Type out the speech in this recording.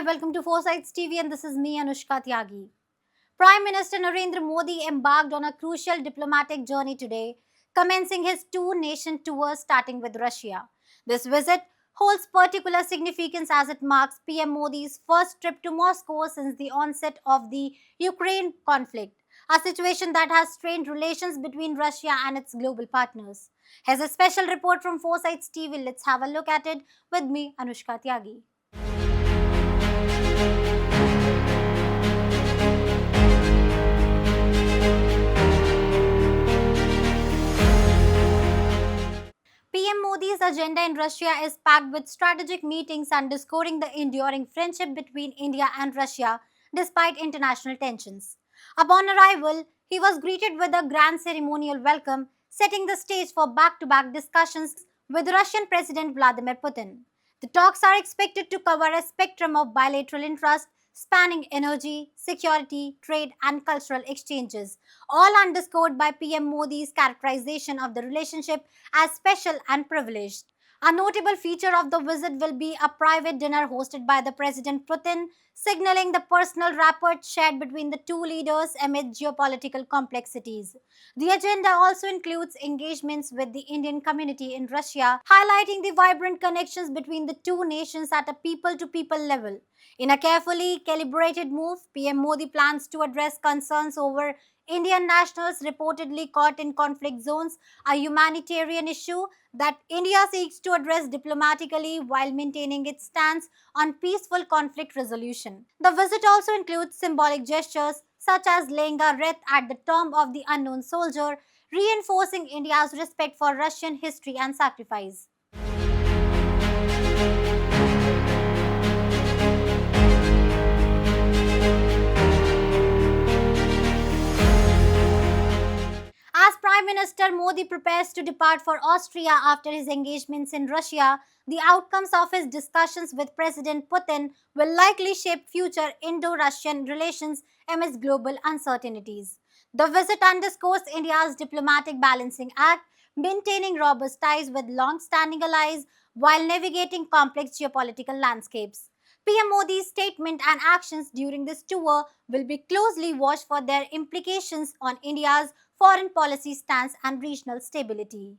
welcome to Foresights TV, and this is me, Anushka Tyagi. Prime Minister Narendra Modi embarked on a crucial diplomatic journey today, commencing his two-nation tour starting with Russia. This visit holds particular significance as it marks PM Modi's first trip to Moscow since the onset of the Ukraine conflict, a situation that has strained relations between Russia and its global partners. Here's a special report from Foresights TV. Let's have a look at it with me, Anushka Tyagi. PM Modi's agenda in Russia is packed with strategic meetings underscoring the enduring friendship between India and Russia despite international tensions. Upon arrival, he was greeted with a grand ceremonial welcome, setting the stage for back to back discussions with Russian President Vladimir Putin. The talks are expected to cover a spectrum of bilateral interest spanning energy, security, trade, and cultural exchanges, all underscored by PM Modi's characterization of the relationship as special and privileged. A notable feature of the visit will be a private dinner hosted by the President Putin, signaling the personal rapport shared between the two leaders amid geopolitical complexities. The agenda also includes engagements with the Indian community in Russia, highlighting the vibrant connections between the two nations at a people to people level. In a carefully calibrated move, PM Modi plans to address concerns over Indian nationals reportedly caught in conflict zones, a humanitarian issue that India seeks to address diplomatically while maintaining its stance on peaceful conflict resolution. The visit also includes symbolic gestures such as laying a wreath at the tomb of the unknown soldier, reinforcing India's respect for Russian history and sacrifice. As Prime Minister Modi prepares to depart for Austria after his engagements in Russia, the outcomes of his discussions with President Putin will likely shape future Indo Russian relations amidst global uncertainties. The visit underscores India's diplomatic balancing act, maintaining robust ties with long standing allies while navigating complex geopolitical landscapes. PM Modi's statement and actions during this tour will be closely watched for their implications on India's foreign policy stance and regional stability.